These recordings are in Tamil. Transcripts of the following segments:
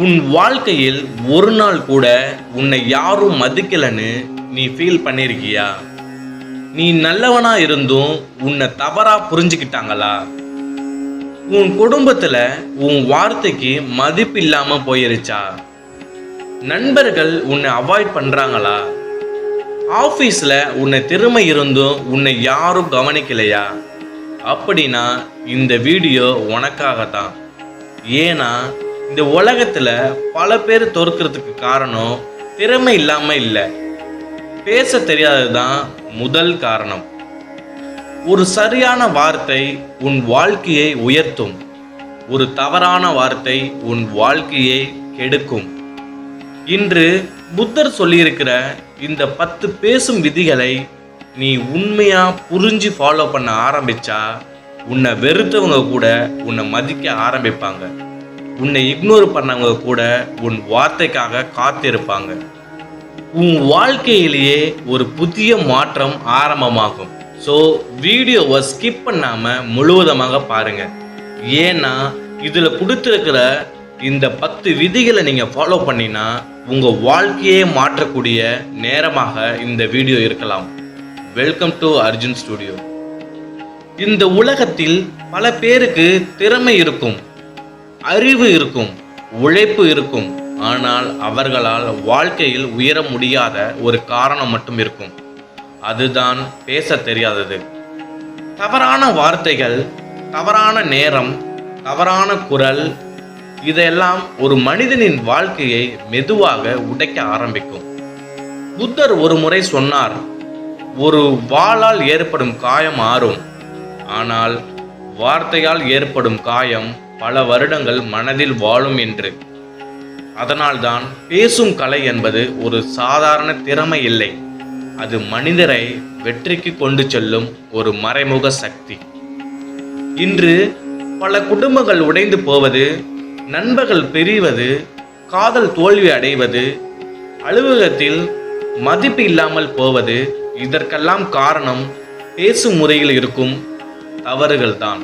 உன் வாழ்க்கையில் ஒரு நாள் கூட உன்னை யாரும் மதிக்கலன்னு நீ ஃபீல் பண்ணிருக்கியா? நீ நல்லவனா இருந்தும் உன்னை தவறா புரிஞ்சுக்கிட்டாங்களா? உன் குடும்பத்துல உன் வார்த்தைக்கு மதிப்பு இல்லாம போயிருச்சா? நண்பர்கள் உன்னை அவாய்ட் பண்றாங்களா? ஆபீஸ்ல உன்னை திறமை இருந்தும் உன்னை யாரும் கவனிக்கலையா? அப்படின்னா இந்த வீடியோ உனக்காகத்தான். ஏன்னா இந்த உலகத்துல பல பேர் தோற்கிறதுக்கு காரணம் திறமை இல்லாம இல்லை, பேச தெரியாததுதான் முதல் காரணம். ஒரு சரியான வார்த்தை உன் வாழ்க்கையை உயர்த்தும், ஒரு தவறான வார்த்தை உன் வாழ்க்கையை கெடுக்கும். இன்று புத்தர் சொல்லியிருக்கிற இந்த 10 பேசும் விதிகளை நீ உண்மையா புரிஞ்சு ஃபாலோ பண்ண ஆரம்பிச்சா உன்னை வெறுத்தவங்க கூட உன்னை மதிக்க ஆரம்பிப்பாங்க. உன்னை இக்னோர் பண்ணவங்க கூட உன் வார்த்தைக்காக காத்திருப்பாங்க. உன் வாழ்க்கையிலேயே ஒரு புதிய மாற்றம் ஆரம்பமாகும். ஸோ வீடியோவை ஸ்கிப் பண்ணாமல் முழுவதுமாக பாருங்க. ஏன்னா இதில் கொடுத்துருக்கிற இந்த 10 விதிகளை நீங்கள் ஃபாலோ பண்ணினா உங்கள் வாழ்க்கையே மாற்றக்கூடிய நேரமாக இந்த வீடியோ இருக்கலாம். Welcome to Arjun studio. இந்த உலகத்தில் பல பேருக்கு திறமை இருக்கும், அறிவு இருக்கும், உழைப்பு இருக்கும். ஆனால் அவர்களால் வாழ்க்கையில் உயர முடியாத ஒரு காரணம் மட்டும் இருக்கும். அதுதான் பேச தெரியாதது. தவறான வார்த்தைகள், தவறான நேரம், தவறான குரல், இதெல்லாம் ஒரு மனிதனின் வாழ்க்கையை மெதுவாக உடைக்க ஆரம்பிக்கும். புத்தர் ஒரு முறை சொன்னார், ஒரு வாளால் ஏற்படும் காயம் ஆறும், ஆனால் வார்த்தையால் ஏற்படும் காயம் பல வருடங்கள் மனதில் வாழும் என்று. அதனால்தான் பேசும் கலை என்பது ஒரு சாதாரண திறமை இல்லை, அது மனிதரை வெற்றிக்கு கொண்டு செல்லும் ஒரு மறைமுக சக்தி. இன்று பல குடும்பங்கள் உடைந்து போவது, நண்பர்கள் பிரிவது, காதல் தோல்வி அடைவது, அலுவலகத்தில் மதிப்பு இல்லாமல் போவது, இதற்கெல்லாம் காரணம் பேசும் முறையில் இருக்கும் தவறுகள்தான்.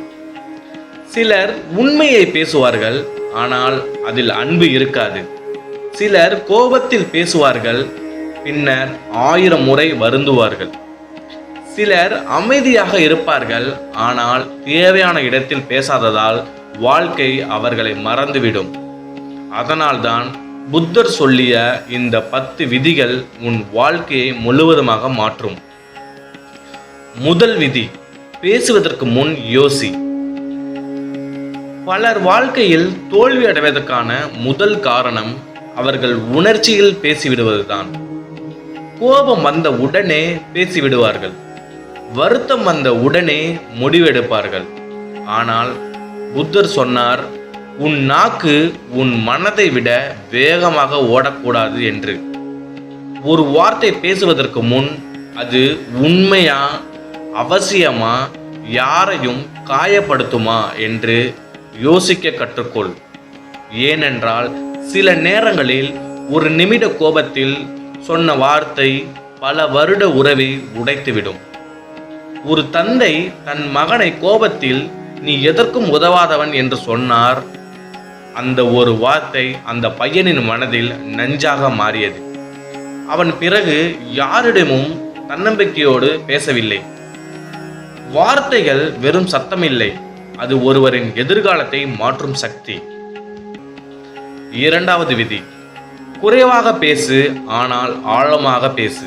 சிலர் உண்மையை பேசுவார்கள், ஆனால் அதில் அன்பு இருக்காது. சிலர் கோபத்தில் பேசுவார்கள், பின்னர் 1000 முறை வருந்துவார்கள். சிலர் அமைதியாக இருப்பார்கள், ஆனால் தேவையான இடத்தில் பேசாததால் வாழ்க்கை அவர்களை மறந்துவிடும். அதனால்தான் புத்தர் சொல்லிய இந்த 10 விதிகள் உன் வாழ்க்கையை முழுவதுமாக மாற்றும். முதல் விதி, பேசுவதற்கு முன் யோசி. பலர் வாழ்க்கையில் தோல்வி அடைவதற்கான முதல் காரணம் அவர்கள் உணர்ச்சியில் பேசிவிடுவதுதான். கோபம் வந்த உடனே பேசிவிடுவார்கள், வருத்தம் வந்த உடனே முடிவெடுப்பார்கள். ஆனால் புத்தர் சொன்னார், உன் நாக்கு உன் மனதை விட வேகமாக ஓடக்கூடாது என்று. ஒரு வார்த்தை பேசுவதற்கு முன் அது உண்மையா, அவசியமா, யாரையும் காயப்படுத்துமா என்று யோசிக்க கற்றுக்கொள். ஏனென்றால் சில நேரங்களில் ஒரு நிமிட கோபத்தில் சொன்ன வார்த்தை பல வருட உறவை உடைத்துவிடும். ஒரு தந்தை தன் மகனை கோபத்தில் நீ எதற்கும் உதவாதவன் என்று சொன்னார். அந்த ஒரு வார்த்தை அந்த பையனின் மனதில் நஞ்சாக மாறியது. அவன் பிறகு யாரிடமும் தன்னம்பிக்கையோடு பேசவில்லை. வார்த்தைகள் வெறும் சத்தமில்லை, அது ஒருவரின் எதிர்காலத்தை மாற்றும் சக்தி. இரண்டாவது விதி, குறைவாக பேசு, ஆனால் ஆழமாக பேசு.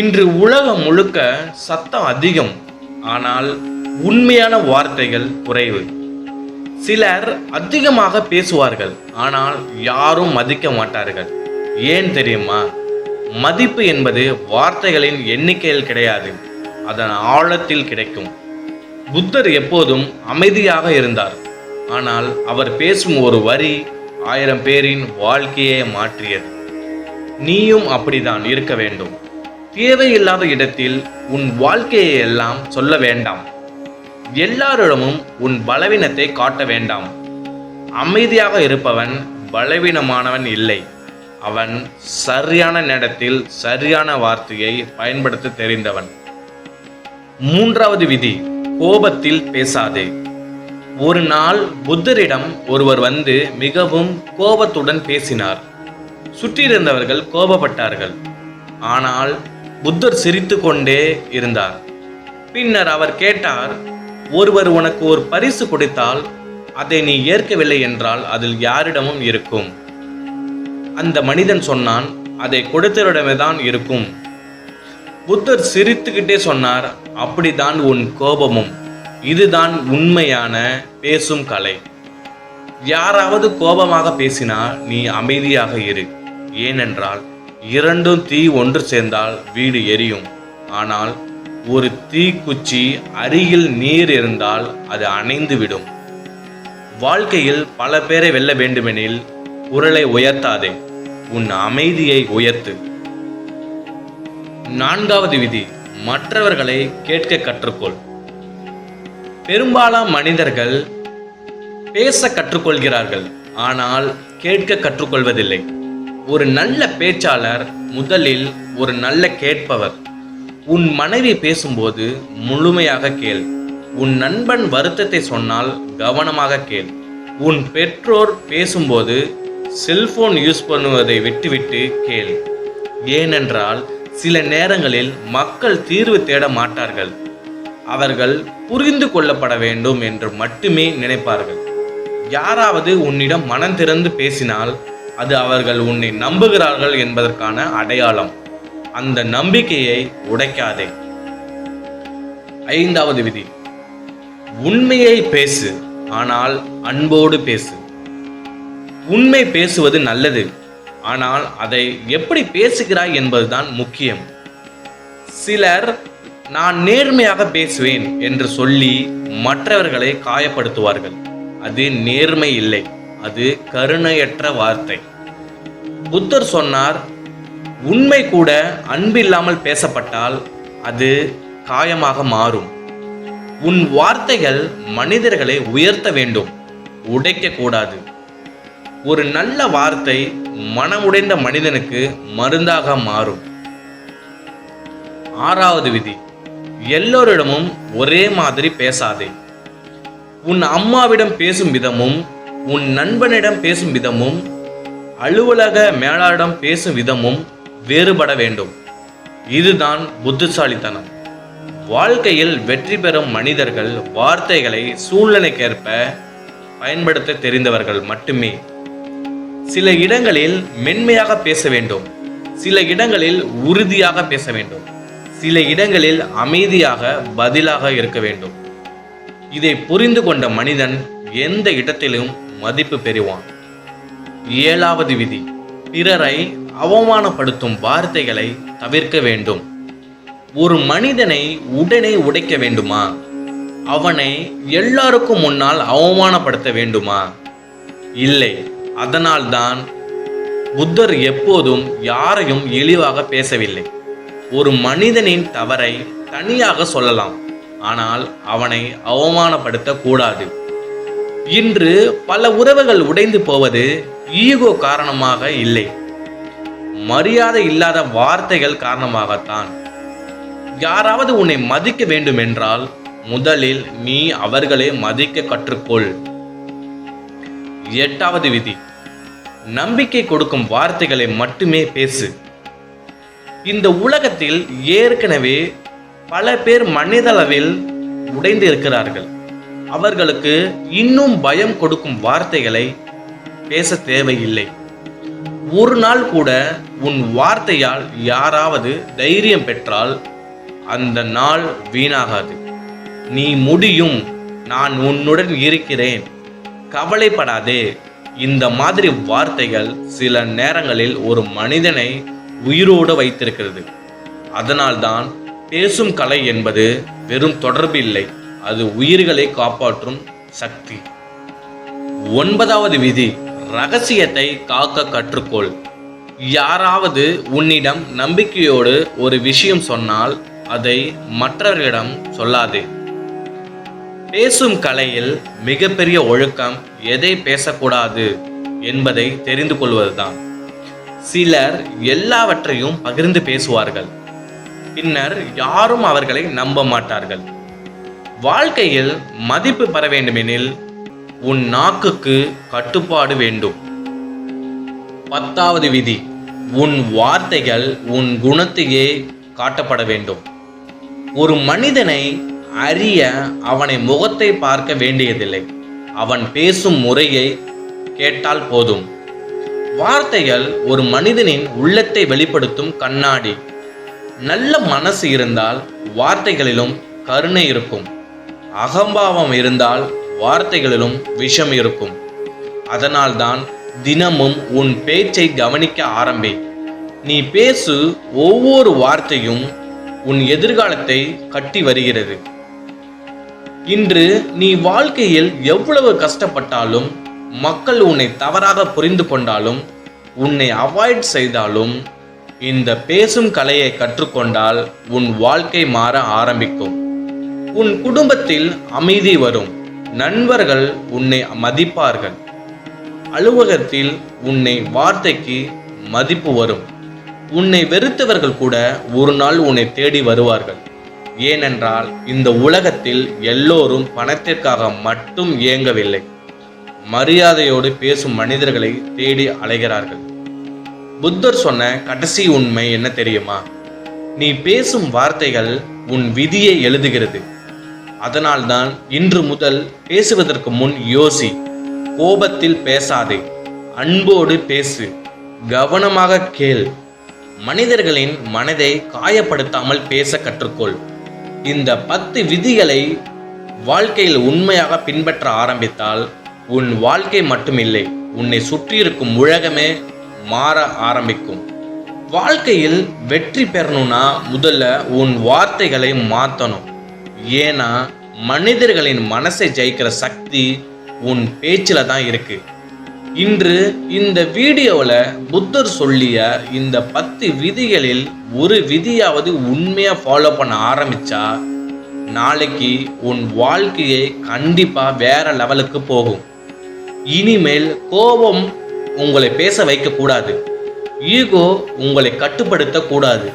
இன்று உலகம் முழுக்க சத்தம் அதிகம், ஆனால் உண்மையான வார்த்தைகள் குறைவு. சிலர் அதிகமாக பேசுவார்கள், ஆனால் யாரும் மதிக்க மாட்டார்கள். ஏன் தெரியுமா? மதிப்பு என்பது வார்த்தைகளின் எண்ணிக்கையில் கிடையாது, அதன் ஆழத்தில் கிடைக்கும். புத்தர் எப்போதும் அமைதியாக இருந்தார், ஆனால் அவர் பேசும் ஒரு வரி 1000 பேரின் வாழ்க்கையை மாற்றியது. நீயும் அப்படிதான் இருக்க வேண்டும். தேவையில்லாத இடத்தில் உன் வாழ்க்கையை எல்லாம் சொல்ல வேண்டாம். எல்லாரிடமும் உன் பலவீனத்தை காட்ட வேண்டாம். அமைதியாக இருப்பவன் பலவீனமானவன் இல்லை, அவன் சரியான நேரத்தில் சரியான வார்த்தையை பயன்படுத்த தெரிந்தவன். மூன்றாவது விதி, கோபத்தில் பேசாதே. ஒரு நாள் புத்தரிடம் ஒருவர் வந்து மிகவும் கோபத்துடன் பேசினார். சுற்றியிருந்தவர்கள் கோபப்பட்டார்கள். ஆனால் புத்தர் சிரித்து கொண்டே இருந்தார். பின்னர் அவர் கேட்டார், ஒருவர் உனக்கு ஒரு பரிசு கொடுத்தால் அதை நீ ஏற்கவில்லை என்றால் அதில் யாரிடமும் இருக்கும்? அந்த மனிதன் சொன்னான், அதை கொடுத்தவரிடமே தான் இருக்கும். புத்தர் சிரித்துக்கிட்டே சொன்னார், அப்படித்தான் உன் கோபமும். இதுதான் உண்மையான பேசும் கலை. யாராவது கோபமாக பேசினால் நீ அமைதியாக இரு. ஏனென்றால் இரண்டும் தீ ஒன்று சேர்ந்தால் வீடு எரியும். ஆனால் ஒரு தீக்குச்சி அருகில் நீர் இருந்தால் அது அணைந்துவிடும். வாழ்க்கையில் பல பேரை வெல்ல வேண்டுமெனில் குரலை உயர்த்தாதே, உன் அமைதியை உயர்த்து. 4வது விதி, மற்றவர்களை கேட்க கற்றுக்கொள். பெரும்பாலான மனிதர்கள் பேச கற்றுக்கொள்கிறார்கள், ஆனால் கேட்க கற்றுக்கொள்வதில்லை. ஒரு நல்ல பேச்சாளர் முதலில் ஒரு நல்ல கேட்பவர். உன் மனைவி பேசும்போது முழுமையாக கேள். உன் நண்பன் வருத்தத்தை சொன்னால் கவனமாக கேள். உன் பெற்றோர் பேசும்போது செல்போன் யூஸ் பண்ணுவதை விட்டுவிட்டு கேள். ஏனென்றால் சில நேரங்களில் மக்கள் தீர்வு தேட மாட்டார்கள். அவர்கள் புரிந்து கொள்ளப்பட வேண்டும் என்று மட்டுமே நினைப்பார்கள். யாராவது உன்னிடம் மனம் திறந்து பேசினால் அது அவர்கள் உன்னை நம்புகிறார்கள் என்பதற்கான அடையாளம். அந்த நம்பிக்கையை உடைக்காதே. 5வது விதி, உண்மையை பேசு, ஆனால் அன்போடு பேசு. உண்மை பேசுவது நல்லது, ஆனால் அதை எப்படி பேசுகிறாய் என்பதுதான் முக்கியம். சிலர் நான் நேர்மையாக பேசுவேன் என்று சொல்லி மற்றவர்களை காயப்படுத்துவார்கள். அது நேர்மை இல்லை, அது கருணையற்ற வார்த்தை. புத்தர் சொன்னார், உண்மை கூட அன்பில்லாமல் பேசப்பட்டால் அது காயமாக மாறும். உன் வார்த்தைகள் மனிதர்களை உயர்த்த வேண்டும், உடைக்க கூடாது. ஒரு நல்ல வார்த்தை மனமுடைந்த மனிதனுக்கு மருந்தாக மாறும். 6வது விதி, எல்லோரிடமும் ஒரே மாதிரி பேசாதே. உன் அம்மாவிடம் பேசும் விதமும், உன் நண்பனிடம் பேசும் விதமும், அலுவலக மேலாளரிடம் பேசும் விதமும் வேறுபட வேண்டும். இதுதான் புத்திசாலித்தனம். வாழ்க்கையில் வெற்றி பெறும் மனிதர்கள் வார்த்தைகளை சூழ்நிலைக்கேற்ப பயன்படுத்த தெரிந்தவர்கள் மட்டுமே. சில இடங்களில் மென்மையாக பேச வேண்டும், சில இடங்களில் உறுதியாக பேச வேண்டும், சில இடங்களில் அமைதியாக பதிலாக இருக்க வேண்டும். இதை புரிந்து கொண்ட மனிதன் எந்த இடத்திலும் மதிப்பு பெறுவான். 7வது விதி, பிறரை அவமானப்படுத்தும் வார்த்தைகளை தவிர்க்க வேண்டும். ஒரு மனிதனை உடனே உடைக்க வேண்டுமா? அவனை எல்லாருக்கும் முன்னால் அவமானப்படுத்த வேண்டுமா? இல்லை. அதனால்தான் புத்தர் எப்போதும் யாரையும் இழிவாக பேசவில்லை. ஒரு மனிதனின் தவறை தனியாக சொல்லலாம், ஆனால் அவனை அவமானப்படுத்த கூடாது. இன்று பல உறவுகள் உடைந்து போவது ஈகோ காரணமாக இல்லை, மரியாதை இல்லாத வார்த்தைகள் காரணமாகத்தான். யாராவது உன்னை மதிக்க வேண்டும் என்றால் முதலில் நீ அவர்களை மதிக்க கற்றுக்கொள். 8வது விதி, நம்பிக்கை கொடுக்கும் வார்த்தைகளை மட்டுமே பேசு. இந்த உலகத்தில் ஏற்கனவே பல பேர் மனிதளவில் உடைந்து இருக்கிறார்கள். அவர்களுக்கு இன்னும் பயம் கொடுக்கும் வார்த்தைகளை பேச தேவையில்லை. ஒரு நாள் கூட உன் வார்த்தையால் யாராவது தைரியம் பெற்றால் அந்த நாள் வீணாகாது. நீ முடியும், நான் உன்னுடன் இருக்கிறேன், கவலைப்படாதே. இந்த மாதிரி வார்த்தைகள் சில நேரங்களில் ஒரு மனிதனை உயிரோடு வைத்திருக்கிறது. அதனால்தான் பேசும் கலை என்பது வெறும் தொடர்பு இல்லை, அது உயிர்களை காப்பாற்றும் சக்தி. 9வது விதி, ரகசியத்தை காக்க கற்றுக்கொள். யாராவது உன்னிடம் நம்பிக்கையோடு ஒரு விஷயம் சொன்னால் அதை மற்றவர்களிடம் சொல்லாதே. பேசும் கலையில் மிகப்பெரிய ஒழுக்கம் எதை பேசக்கூடாது என்பதை தெரிந்து கொள்வதுதான். சிலர் எல்லாவற்றையும் பகிர்ந்து பேசுவார்கள், பின்னர் யாரும் அவர்களை நம்ப மாட்டார்கள். வாழ்க்கையில் மதிப்பு பெற வேண்டுமெனில் உன் நாக்குக்கு கட்டுப்பாடு வேண்டும். 10வது விதி, உன் வார்த்தைகள் உன் குணத்தையே காட்டப்பட வேண்டும். ஒரு மனிதனை அறிய அவனை முகத்தை பார்க்க வேண்டியதில்லை, அவன் பேசும் முறையை கேட்டால் போதும். வார்த்தைகள் ஒரு மனிதனின் உள்ளத்தை வெளிப்படுத்தும் கண்ணாடி. நல்ல மனசு இருந்தால் வார்த்தைகளிலும் கருணை இருக்கும். அகம்பாவம் இருந்தால் வார்த்தைகளிலும் விஷம் இருக்கும். அதனால்தான் தினமும் உன் பேச்சை கவனிக்க ஆரம்பி. நீ பேசு ஒவ்வொரு வார்த்தையும் உன் எதிர்காலத்தை கட்டி வருகிறது. இன்று நீ வாழ்க்கையில் எவ்வளவு கஷ்டப்பட்டாலும், மக்கள் உன்னை தவறாக புரிந்து கொண்டாலும், உன்னை அவாய்ட் செய்தாலும், இந்த பேசும் கலையை கற்றுக்கொண்டால் உன் வாழ்க்கை மாற ஆரம்பிக்கும். உன் குடும்பத்தில் அமைதி வரும். நண்பர்கள் உன்னை மதிப்பார்கள். அலுவலகத்தில் உன்னை வார்த்தைக்கு மதிப்பு வரும். உன்னை வெறுத்தவர்கள் கூட ஒரு நாள் உன்னை தேடி வருவார்கள். ஏனென்றால் இந்த உலகத்தில் எல்லோரும் பணத்திற்காக மட்டும் இயங்கவில்லை, மரியாதையோடு பேசும் மனிதர்களை தேடி அலைகிறார்கள். புத்தர் சொன்ன கடைசி உண்மை என்ன தெரியுமா? நீ பேசும் வார்த்தைகள் உன் விதியை எழுதுகிறது. அதனால்தான் இன்று முதல் பேசுவதற்கு முன் யோசி. கோபத்தில் பேசாதே, அன்போடு பேசு, கவனமாக கேள். மனிதர்களின் மனதை காயப்படுத்தாமல் பேச கற்றுக்கொள். இந்த 10 விதிகளை வாழ்க்கையில் உண்மையாக பின்பற்ற ஆரம்பித்தால் உன் வாழ்க்கை மட்டுமில்லை, உன்னை சுற்றியிருக்கும் உலகமே மாற ஆரம்பிக்கும். வாழ்க்கையில் வெற்றி பெறணும்னா முதல்ல உன் வார்த்தைகளை மாற்றணும். ஏன்னா மனிதர்களின் மனசை ஜெயிக்கிற சக்தி உன் பேச்சில் தான் இருக்கு. இன்று இந்த வீடியோவில் புத்தர் சொல்லிய இந்த 10 விதிகளில் ஒரு விதியாவது உண்மையாக ஃபாலோ பண்ண ஆரம்பிச்சா நாளைக்கு உன் வாழ்க்கையை கண்டிப்பாக வேற லெவலுக்கு போகும். இனிமேல் கோபம் உங்களை பேச வைக்கக்கூடாது, ஈகோ உங்களை கட்டுப்படுத்தக்கூடாது,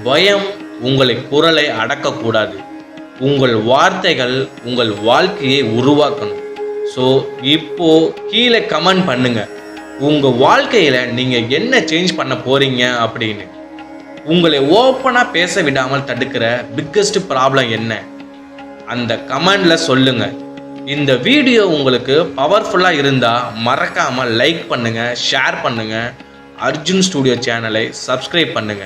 பயம் உங்களை குரலை அடக்கக்கூடாது. உங்கள் வார்த்தைகள் உங்கள் வாழ்க்கையை உருவாக்கணும். ஸோ இப்போ கீழே கமெண்ட் பண்ணுங்க, உங்கள் வாழ்க்கையில் நீங்கள் என்ன சேஞ்ச் பண்ண போறீங்க அப்படின்னு. உங்களை ஓப்பனாக பேச விடாமல் தடுக்கிற பிக்கஸ்ட் ப்ராப்ளம் என்ன, அந்த கமெண்ட்ல சொல்லுங்க. இந்த வீடியோ உங்களுக்கு பவர்ஃபுல்லாக இருந்தால் மறக்காமல் லைக் பண்ணுங்க, ஷேர் பண்ணுங்க, அர்ஜுன் ஸ்டுடியோ சேனலை சப்ஸ்கிரைப் பண்ணுங்க.